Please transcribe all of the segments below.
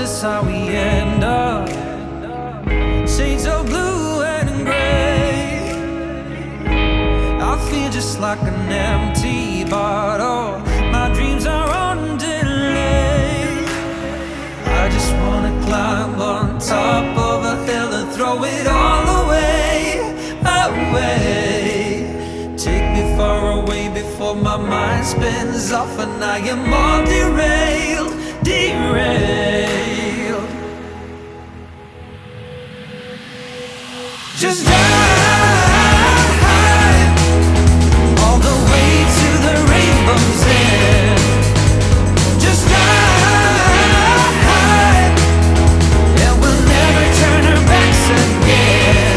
this how we end up? Shades of blue and gray. I feel just like an empty bottle. My dreams are on delay. I just wanna climb on top of a hill and throw it all away, away. Take me far away before my mind spins off and I am all derailed, derailed. Just drive all the way to the rainbow's end. Just drive, and we'll never turn our backs again.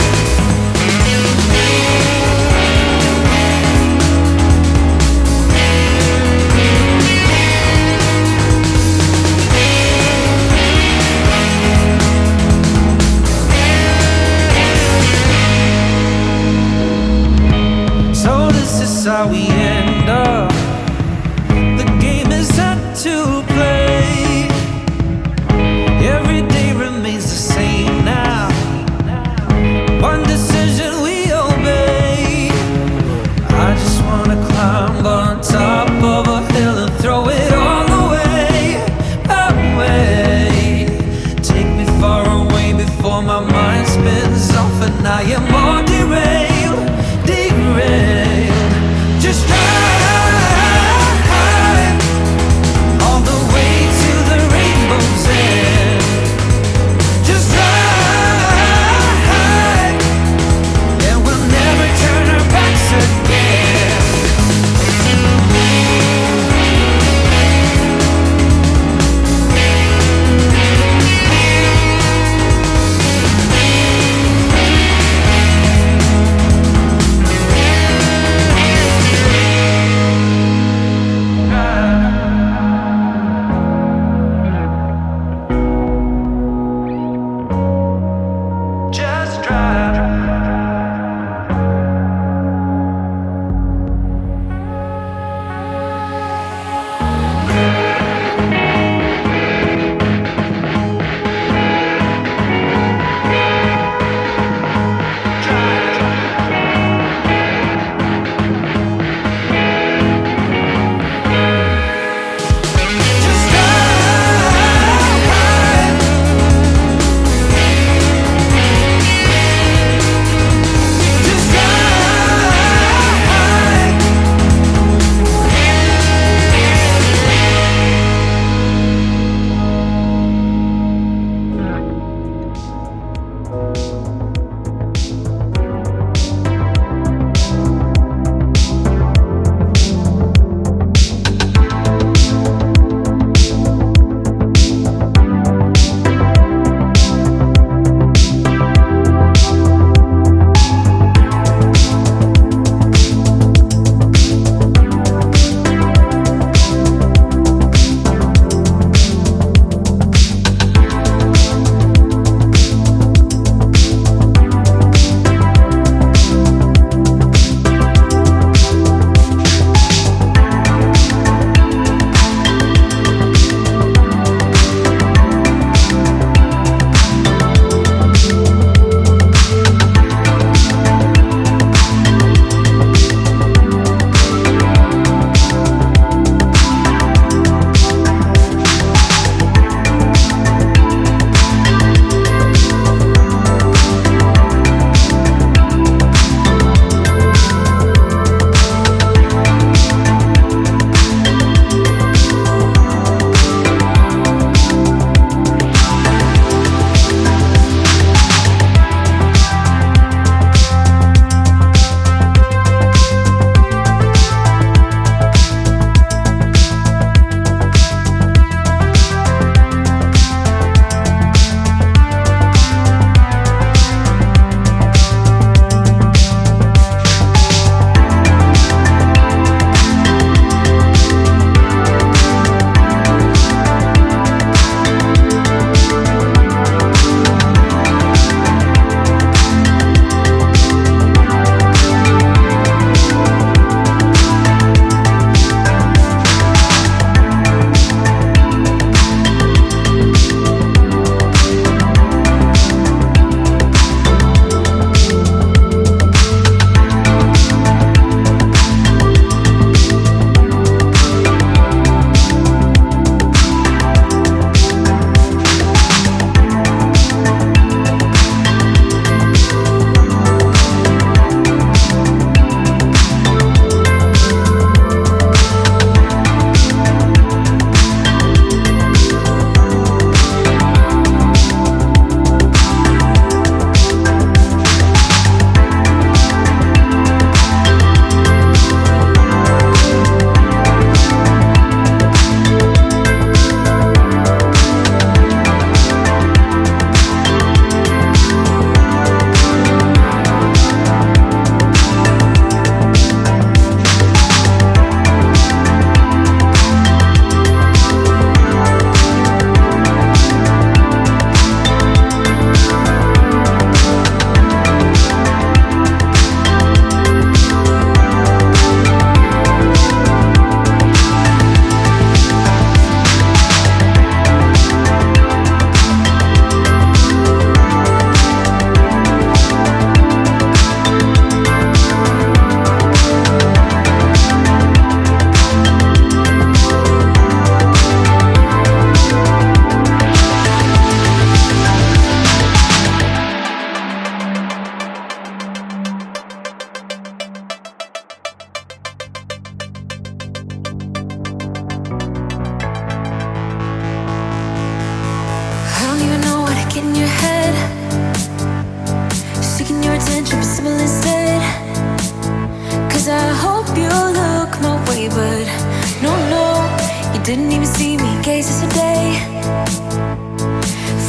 didn't even see me gaze yesterday.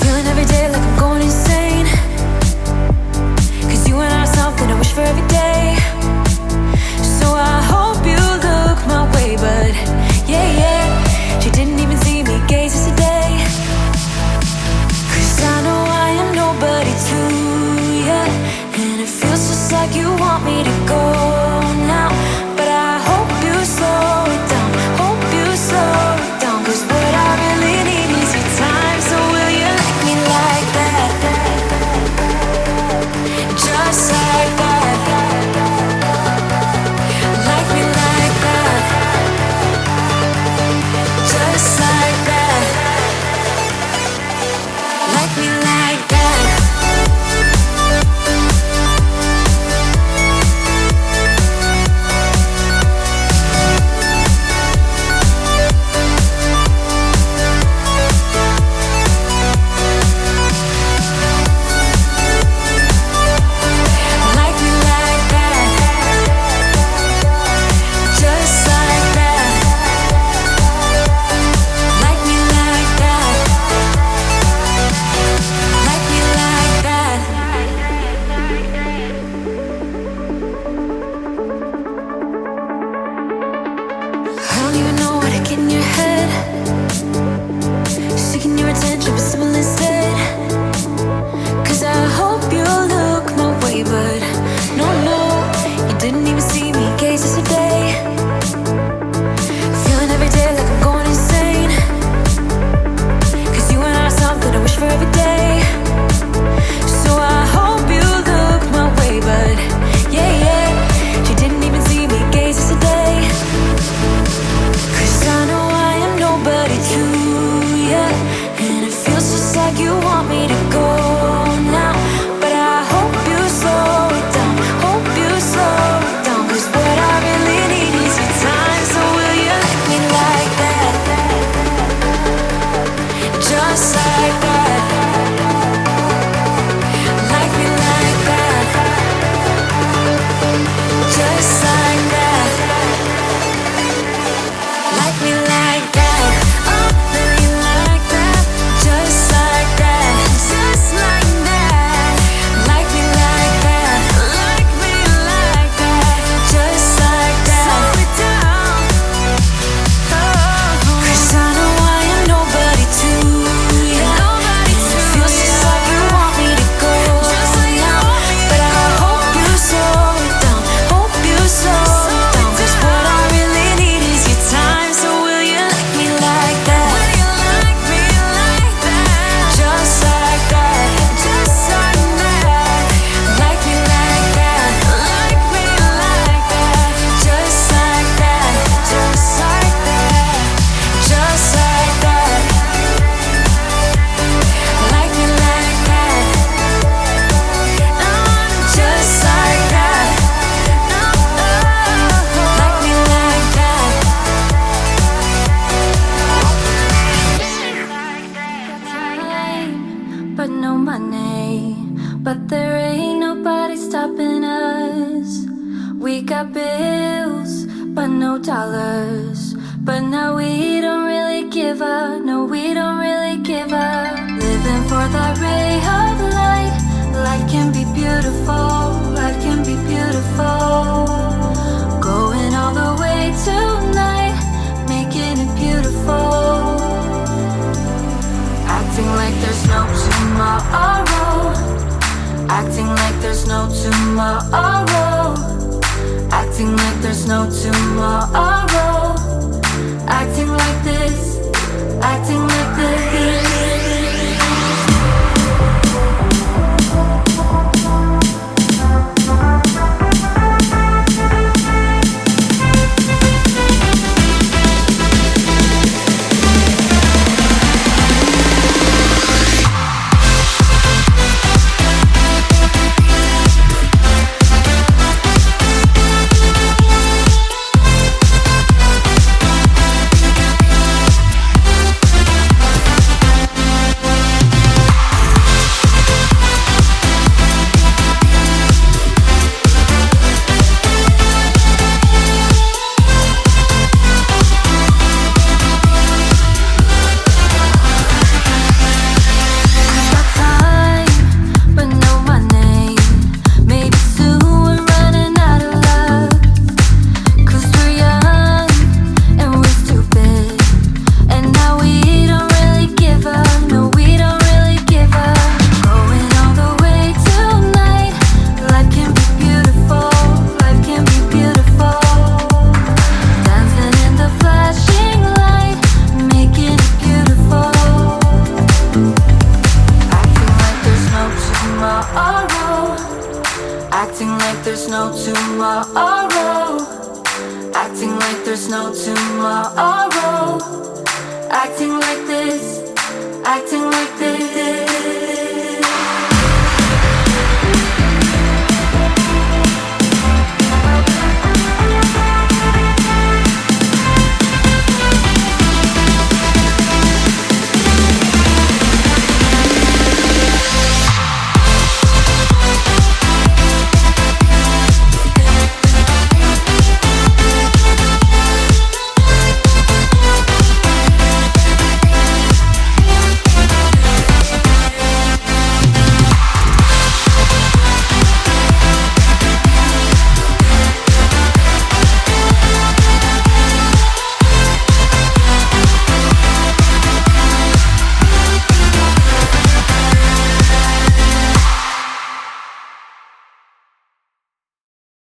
Feeling every day like I'm going insane. Cause you and I are something I wish for every day. So I hope you look my way, but yeah, yeah, she didn't even see me gaze yesterday. Cause I know I am nobody to ya, and it feels just like you want me to go now. But I hope you slow it down, hope you slow it down. Cause what I really need is your time. So will you like me like that? Just like that. Like me like that. Just like that. Like me like that. Acting like there's no tomorrow. Acting like there's no tomorrow.